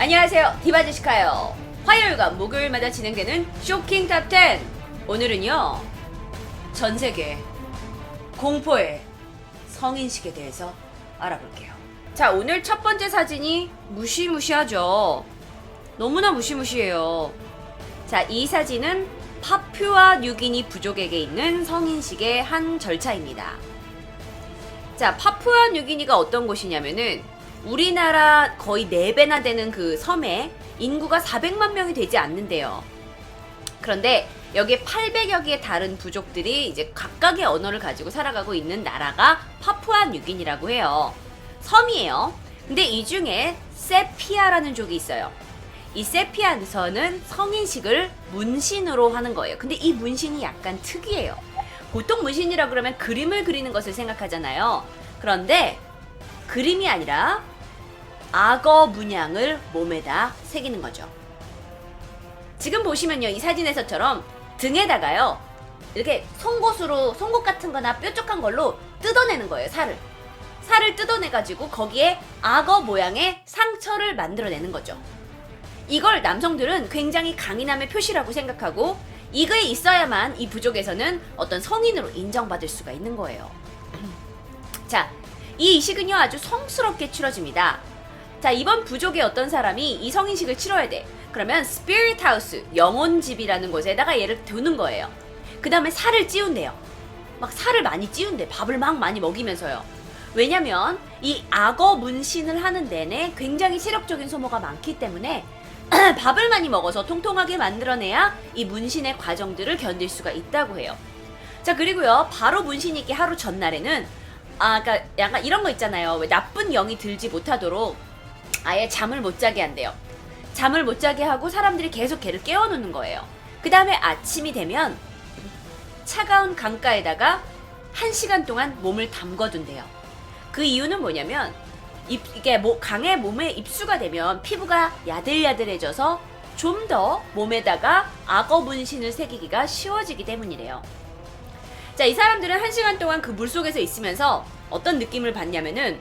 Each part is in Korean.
안녕하세요, 디바제시카요. 화요일과 목요일마다 진행되는 쇼킹 탑10. 오늘은요, 전세계 공포의 성인식에 대해서 알아볼게요. 자, 오늘 첫 번째 사진이 무시무시하죠. 너무나 무시무시해요. 자, 이 사진은 파푸아 뉴기니 부족에게 있는 성인식의 한 절차입니다. 자, 파푸아 뉴기니가 어떤 곳이냐면은 우리나라 거의 4배나 되는 그 섬에 인구가 400만 명이 되지 않는데요. 그런데 여기에 800여 개의 다른 부족들이 이제 각각의 언어를 가지고 살아가고 있는 나라가 파푸아 뉴기니라고 해요. 섬이에요. 근데 이 중에 세피아라는 족이 있어요. 이 세피아에서는 성인식을 문신으로 하는 거예요. 근데 이 문신이 약간 특이해요. 보통 문신이라 그러면 그림을 그리는 것을 생각하잖아요. 그런데 그림이 아니라 악어 문양을 몸에다 새기는 거죠. 지금 보시면요, 이 사진에서처럼 등에다가요, 이렇게 송곳 같은 거나 뾰족한 걸로 뜯어내는 거예요. 살을 뜯어내가지고 거기에 악어 모양의 상처를 만들어내는 거죠. 이걸 남성들은 굉장히 강인함의 표시라고 생각하고 이거에 있어야만 이 부족에서는 어떤 성인으로 인정받을 수가 있는 거예요. 자, 이 이식은요, 아주 성스럽게 치러집니다. 자, 이번 부족의 어떤 사람이 이 성인식을 치러야 돼. 그러면 스피릿 하우스, 영혼집이라는 곳에다가 얘를 두는 거예요. 그 다음에 살을 찌운대요. 막 살을 많이 찌운대. 밥을 막 많이 먹이면서요. 왜냐면 이 악어 문신을 하는 데는 굉장히 체력적인 소모가 많기 때문에 밥을 많이 먹어서 통통하게 만들어내야 이 문신의 과정들을 견딜 수가 있다고 해요. 자, 그리고요, 바로 문신이 있기 하루 전날에는 그러니까 약간 이런 거 있잖아요. 왜 나쁜 영이 들지 못하도록 아예 잠을 못 자게 한대요. 잠을 못 자게 하고 사람들이 계속 걔를 깨워놓는 거예요. 그 다음에 아침이 되면 차가운 강가에다가 1시간 동안 몸을 담궈둔대요. 그 이유는 뭐냐면 이게 강에 몸에 입수가 되면 피부가 야들야들해져서 좀 더 몸에다가 악어 문신을 새기기가 쉬워지기 때문이래요. 자, 이 사람들은 1시간 동안 그 물속에서 있으면서 어떤 느낌을 받냐면은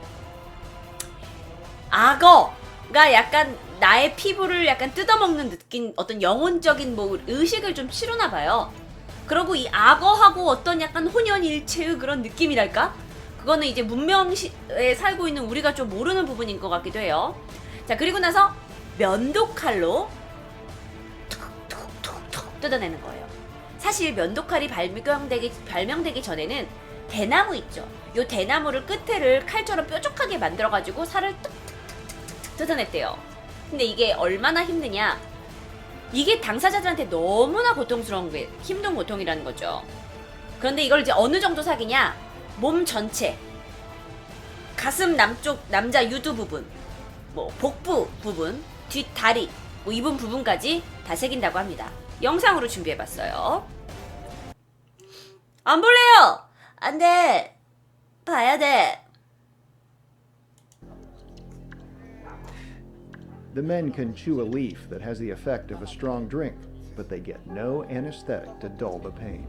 악어가 약간 나의 피부를 약간 뜯어먹는 느낌, 어떤 영혼적인 뭐 의식을 좀 치르나 봐요. 그러고 이 악어하고 어떤 약간 혼연일체의 그런 느낌이랄까? 그거는 이제 문명에 살고 있는 우리가 좀 모르는 부분인 것 같기도 해요. 자, 그리고 나서 면도칼로 툭툭툭툭 뜯어내는 거예요. 사실 면도칼이 발명되기 전에는 대나무 있죠. 요 대나무를 끝에를 칼처럼 뾰족하게 만들어가지고 살을 뚝뚝뚝뚝 뜯어냈대요. 근데 이게 얼마나 힘드냐? 이게 당사자들한테 너무나 고통스러운 게 힘든 고통이라는 거죠. 그런데 이걸 이제 어느 정도 사기냐? 몸 전체, 가슴 남쪽 남자 유두 부분, 뭐 복부 부분, 뒷다리, 뭐 이분 부분까지 다 새긴다고 합니다. 영상으로 준비해봤어요. 안 볼래요? 안 돼. 봐야 돼. The men can chew a leaf that has the effect of a strong drink, but they get no anesthetic to dull the pain.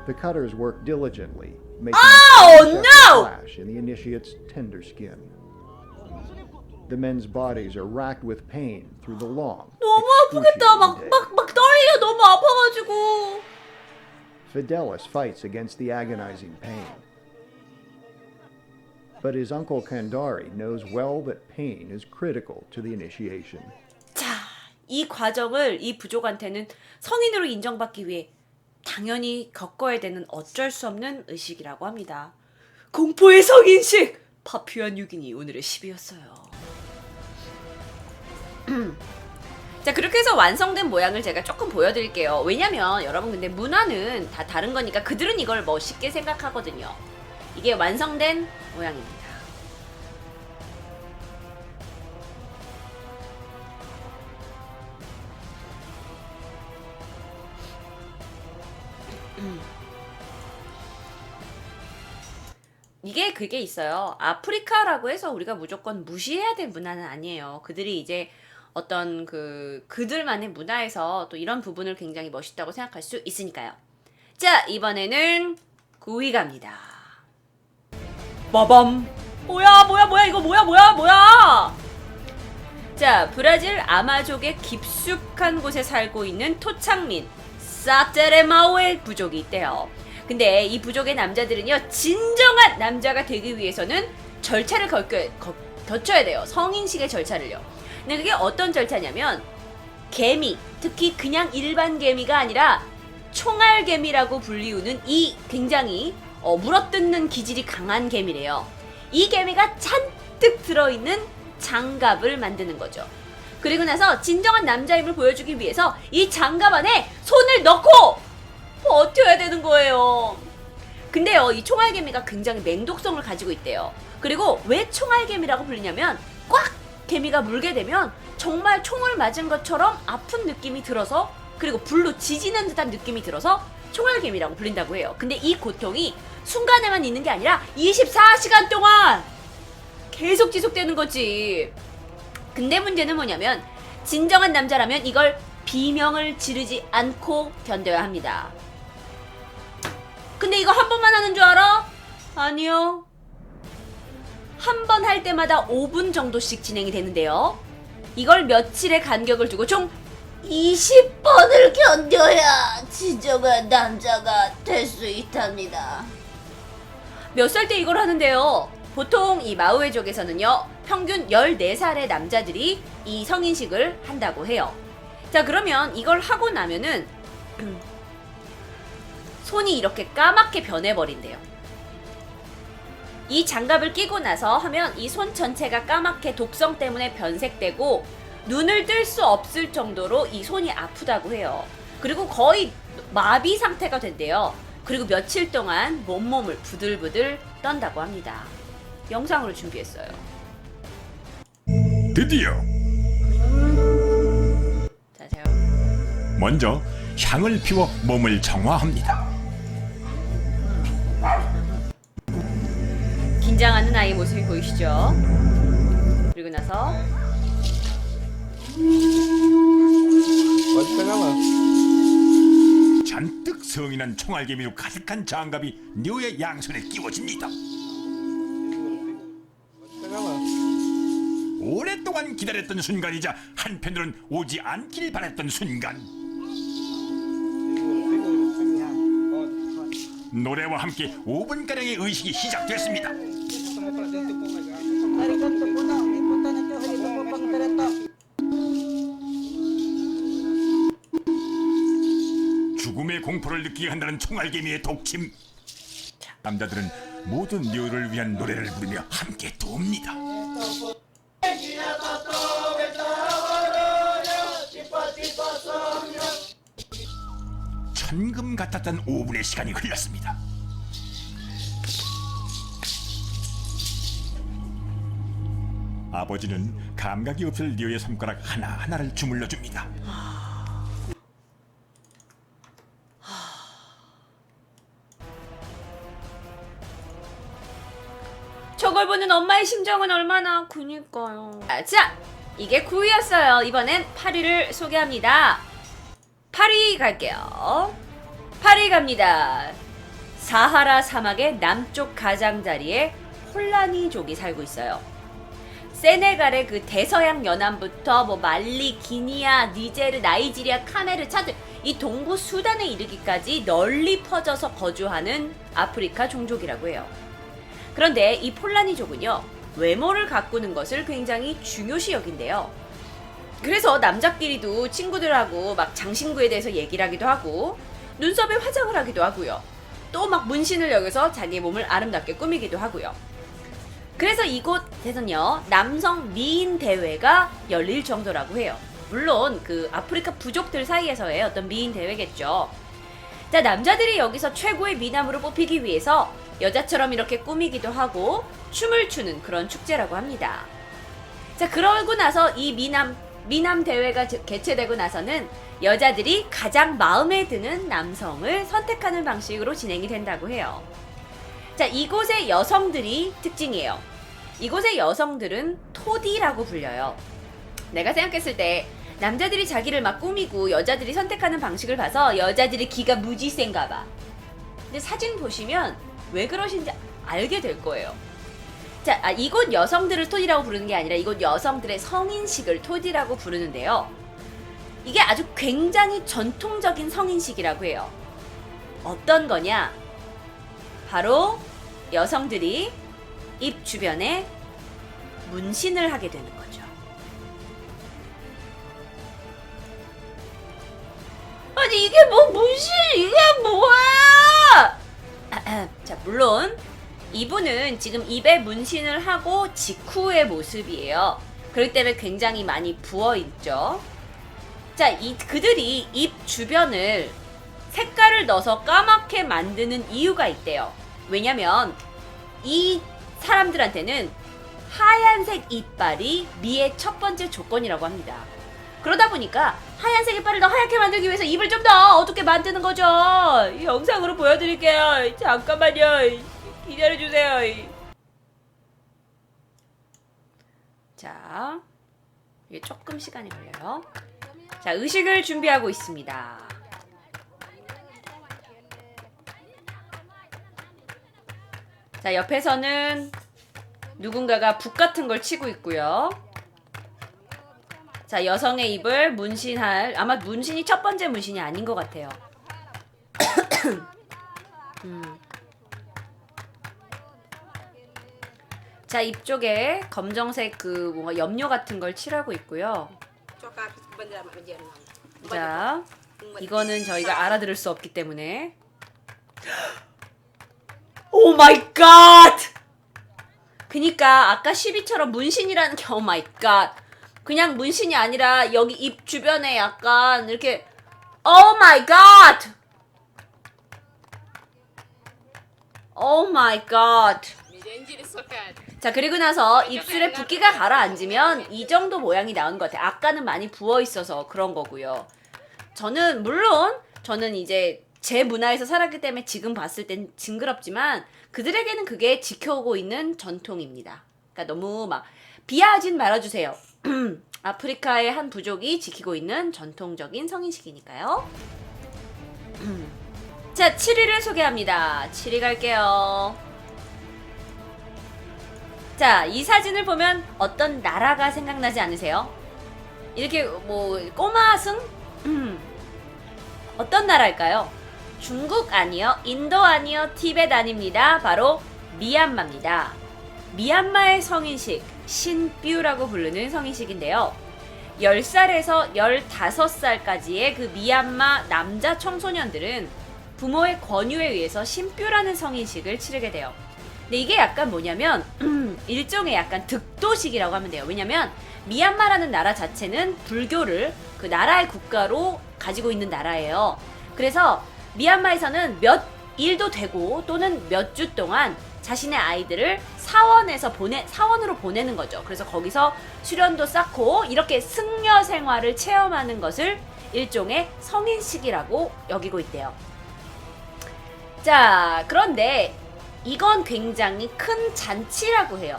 The cutters work diligently, making a flash in the initiate's tender skin. The men's bodies are racked with pain through the long, 너무 아프겠다. 막 떨려. 너무 아파가지고. Fidelis fights against the agonizing pain. But his uncle Kandari knows well that pain is critical to the initiation. 자, 이 과정을 이 부족한테는 성인으로 인정받기 위해 당연히 겪어야 되는 어쩔 수 없는 의식이라고 합니다. 공포의 성인식! 파푸아 뉴기니 오늘의 10위였어요. 자, 그렇게 해서 완성된 모양을 제가 조금 보여드릴게요. 왜냐면 여러분 근데 문화는 다 다른 거니까 그들은 이걸 멋있게 생각하거든요. 이게 완성된 모양입니다. 이게 그게 있어요. 아프리카라고 해서 우리가 무조건 무시해야 될 문화는 아니에요. 그들이 이제 어떤 그들만의 문화에서 또 이런 부분을 굉장히 멋있다고 생각할 수 있으니까요. 자, 이번에는 9위 갑니다. 빠밤! 뭐야 이거 뭐야. 자, 브라질 아마족의 깊숙한 곳에 살고 있는 토착민 사테레마오의 부족이 있대요. 근데 이 부족의 남자들은요, 진정한 남자가 되기 위해서는 절차를 거쳐야 돼요. 성인식의 절차를요. 근데 그게 어떤 절차냐면, 개미, 특히 그냥 일반 개미가 아니라 총알개미라고 불리우는 이 굉장히 물어뜯는 기질이 강한 개미래요. 이 개미가 잔뜩 들어있는 장갑을 만드는 거죠. 그리고 나서 진정한 남자임을 보여주기 위해서 이 장갑 안에 손을 넣고 버텨야 되는 거예요. 근데요, 이 총알개미가 굉장히 맹독성을 가지고 있대요. 그리고 왜 총알개미라고 불리냐면, 꽉 개미가 물게 되면 정말 총을 맞은 것처럼 아픈 느낌이 들어서, 그리고 불로 지지는 듯한 느낌이 들어서 총알개미라고 불린다고 해요. 근데 이 고통이 순간에만 있는 게 아니라 24시간 동안 계속 지속되는 거지. 근데 문제는 뭐냐면, 진정한 남자라면 이걸 비명을 지르지 않고 견뎌야 합니다. 근데 이거 한 번만 하는 줄 알아? 아니요. 한 번 할 때마다 5분 정도씩 진행이 되는데요. 이걸 며칠의 간격을 두고 총 20번을 견뎌야 진정한 남자가 될 수 있답니다. 몇 살 때 이걸 하는데요? 보통 이 마우이족에서는요, 평균 14살의 남자들이 이 성인식을 한다고 해요. 자, 그러면 이걸 하고 나면은 손이 이렇게 까맣게 변해버린대요. 이 장갑을 끼고 나서 하면 이 손 전체가 까맣게 독성 때문에 변색되고 눈을 뜰 수 없을 정도로 이 손이 아프다고 해요. 그리고 거의 마비 상태가 된대요. 그리고 며칠 동안 몸을 부들부들 떤다고 합니다. 영상으로 준비했어요. 드디어 자세요. 먼저 향을 피워 몸을 정화합니다. 긴장하는 아이 모습이 보이시죠? 그리고 나서 잔뜩 성인한 총알개미로 가득한 장갑이 뇨의 양손에 끼워집니다. 오랫동안 기다렸던 순간이자 한편으론 오지 않길 바랬던 순간. 노래와 함께 5분가량의 의식이 시작됐습니다. 죽음의 공포를 느끼게 한다는 총알개미의 독침. 남자들은 모든 뇨를 위한 노래를 부르며 함께 돕니다. 천금 같았던 5분의 시간이 흘렀습니다. 아버지는 감각이 없을 뇨의 손가락 하나하나를 주물러 줍니다. 저걸 보는 엄마의 심정은 얼마나. 그니까요. 자, 이게 9위였어요. 이번엔 8위를 소개합니다. 8위 갈게요. 8위 갑니다. 사하라 사막의 남쪽 가장자리에 홀라니족이 살고 있어요. 세네갈의 그 대서양 연안부터 말리, 기니아, 니제르, 나이지리아, 카메르, 차드, 이 동부 수단에 이르기까지 널리 퍼져서 거주하는 아프리카 종족이라고 해요. 그런데 이 폴라니족은요, 외모를 가꾸는 것을 굉장히 중요시 여긴대요. 그래서 남자끼리도 친구들하고 막 장신구에 대해서 얘기를 하기도 하고, 눈썹에 화장을 하기도 하고요. 또 막 문신을 여기서 자기 몸을 아름답게 꾸미기도 하고요. 그래서 이곳에서는요, 남성 미인 대회가 열릴 정도라고 해요. 물론 그 아프리카 부족들 사이에서의 어떤 미인 대회겠죠. 자, 남자들이 여기서 최고의 미남으로 뽑히기 위해서 여자처럼 이렇게 꾸미기도 하고 춤을 추는 그런 축제라고 합니다. 자, 그러고 나서 이 미남 대회가 개최되고 나서는 여자들이 가장 마음에 드는 남성을 선택하는 방식으로 진행이 된다고 해요. 자, 이곳의 여성들이 특징이에요. 이곳의 여성들은 토디라고 불려요. 내가 생각했을 때 남자들이 자기를 막 꾸미고 여자들이 선택하는 방식을 봐서 여자들이 기가 무지 센가 봐. 근데 사진 보시면 왜 그러신지 알게 될 거예요. 자, 이곳 여성들을 토디라고 부르는 게 아니라 이곳 여성들의 성인식을 토디라고 부르는데요. 이게 아주 굉장히 전통적인 성인식이라고 해요. 어떤 거냐? 바로 여성들이 입 주변에 문신을 하게 되는 거죠. 아니 이게 뭐 문신 이게 뭐야? 자, 물론 이분은 지금 입에 문신을 하고 직후의 모습이에요. 그렇기 때문에 굉장히 많이 부어있죠. 자, 그들이 입 주변을 색깔을 넣어서 까맣게 만드는 이유가 있대요. 왜냐면 이 사람들한테는 하얀색 이빨이 미의 첫 번째 조건이라고 합니다. 그러다 보니까 하얀색 이빨을 더 하얗게 만들기 위해서 입을 좀 더 어둡게 만드는 거죠. 이 영상으로 보여드릴게요. 잠깐만요. 기다려주세요. 자, 이게 조금 시간이 걸려요. 자, 의식을 준비하고 있습니다. 자, 옆에서는 누군가가 북 같은 걸 치고 있고요. 자, 여성의 입을 문신할, 아마 문신이 첫 번째 문신이 아닌 것 같아요. 자, 입 쪽에 검정색 그 뭔가 염료 같은 걸 칠하고 있고요. 자, 이거는 저희가 알아들을 수 없기 때문에. 오 마이 갓! 그니까 아까 12처럼 문신이라는 게 오 마이 갓. 그냥 문신이 아니라 여기 입 주변에 약간 이렇게 오 마이 갓! 오 마이 갓. 자, 그리고 나서 입술에 붓기가 가라앉으면 이 정도 모양이 나온 것 같아요. 아까는 많이 부어있어서 그런 거고요. 저는 이제 제 문화에서 살았기 때문에 지금 봤을 땐 징그럽지만 그들에게는 그게 지켜오고 있는 전통입니다. 그러니까 너무 막 비하하진 말아주세요. 아프리카의 한 부족이 지키고 있는 전통적인 성인식이니까요. 자, 7위를 소개합니다. 7위 갈게요. 자, 이 사진을 보면 어떤 나라가 생각나지 않으세요? 이렇게 뭐 꼬마승? 어떤 나라일까요? 중국 아니요, 인도 아니요, 티벳 아닙니다. 바로 미얀마입니다. 미얀마의 성인식, 신뷰라고 부르는 성인식인데요. 10살에서 15살까지의 그 미얀마 남자 청소년들은 부모의 권유에 의해서 신뷰라는 성인식을 치르게 돼요. 근데 이게 약간 뭐냐면 일종의 약간 득도식이라고 하면 돼요. 왜냐면 미얀마라는 나라 자체는 불교를 그 나라의 국가로 가지고 있는 나라예요. 그래서 미얀마에서는 몇 일도 되고 또는 몇 주 동안 자신의 아이들을 사원으로 보내는 거죠. 그래서 거기서 수련도 쌓고 이렇게 승려 생활을 체험하는 것을 일종의 성인식이라고 여기고 있대요. 자, 그런데 이건 굉장히 큰 잔치라고 해요.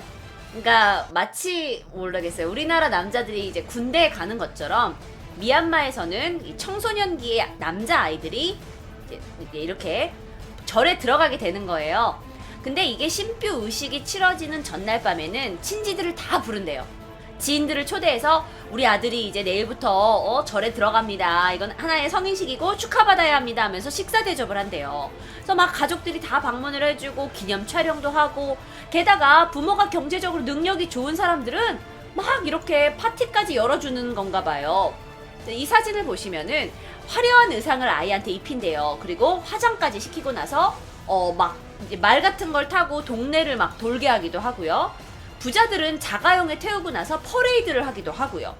그러니까 마치 모르겠어요. 우리나라 남자들이 이제 군대에 가는 것처럼 미얀마에서는 이 청소년기의 남자 아이들이 이제 이렇게 절에 들어가게 되는 거예요. 근데 이게 신뷰 의식이 치러지는 전날 밤에는 친지들을 다 부른대요. 지인들을 초대해서 우리 아들이 이제 내일부터 절에 들어갑니다. 이건 하나의 성인식이고 축하받아야 합니다 하면서 식사 대접을 한대요. 그래서 막 가족들이 다 방문을 해주고 기념 촬영도 하고, 게다가 부모가 경제적으로 능력이 좋은 사람들은 막 이렇게 파티까지 열어주는 건가 봐요. 이 사진을 보시면은 화려한 의상을 아이한테 입힌대요. 그리고 화장까지 시키고 나서 막 이제 말 같은 걸 타고 동네를 막 돌게 하기도 하고요. 부자들은 자가용에 태우고 나서 퍼레이드를 하기도 하고요.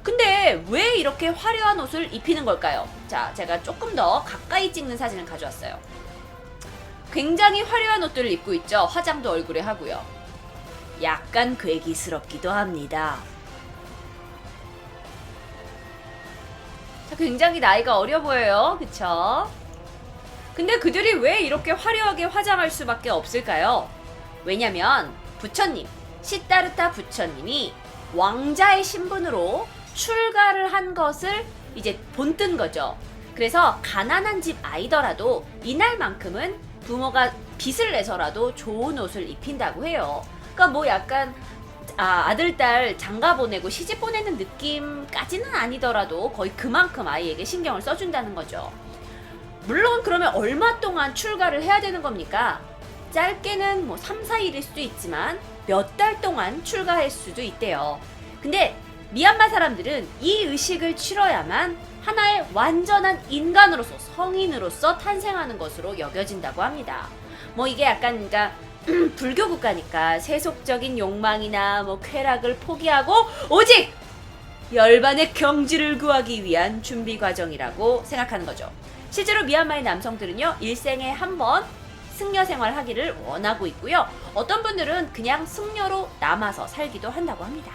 근데 왜 이렇게 화려한 옷을 입히는 걸까요? 자, 제가 조금 더 가까이 찍는 사진을 가져왔어요. 굉장히 화려한 옷들을 입고 있죠. 화장도 얼굴에 하고요. 약간 괴기스럽기도 합니다. 자, 굉장히 나이가 어려 보여요. 그쵸? 근데 그들이 왜 이렇게 화려하게 화장할 수밖에 없을까요? 왜냐면 부처님, 시타르타 부처님이 왕자의 신분으로 출가를 한 것을 이제 본뜬 거죠. 그래서 가난한 집 아이더라도 이날만큼은 부모가 빚을 내서라도 좋은 옷을 입힌다고 해요. 그러니까 뭐 약간 아들, 딸 장가 보내고 시집 보내는 느낌까지는 아니더라도 거의 그만큼 아이에게 신경을 써준다는 거죠. 물론 그러면 얼마 동안 출가를 해야 되는 겁니까? 짧게는 뭐 3, 4일일 수도 있지만 몇 달 동안 출가할 수도 있대요. 근데 미얀마 사람들은 이 의식을 치러야만 하나의 완전한 인간으로서, 성인으로서 탄생하는 것으로 여겨진다고 합니다. 뭐 이게 약간 그러니까 불교 국가니까 세속적인 욕망이나 뭐 쾌락을 포기하고 오직 열반의 경지를 구하기 위한 준비 과정이라고 생각하는 거죠. 실제로 미얀마의 남성들은요, 일생에 한 번 승려 생활 하기를 원하고 있고요. 어떤 분들은 그냥 승려로 남아서 살기도 한다고 합니다.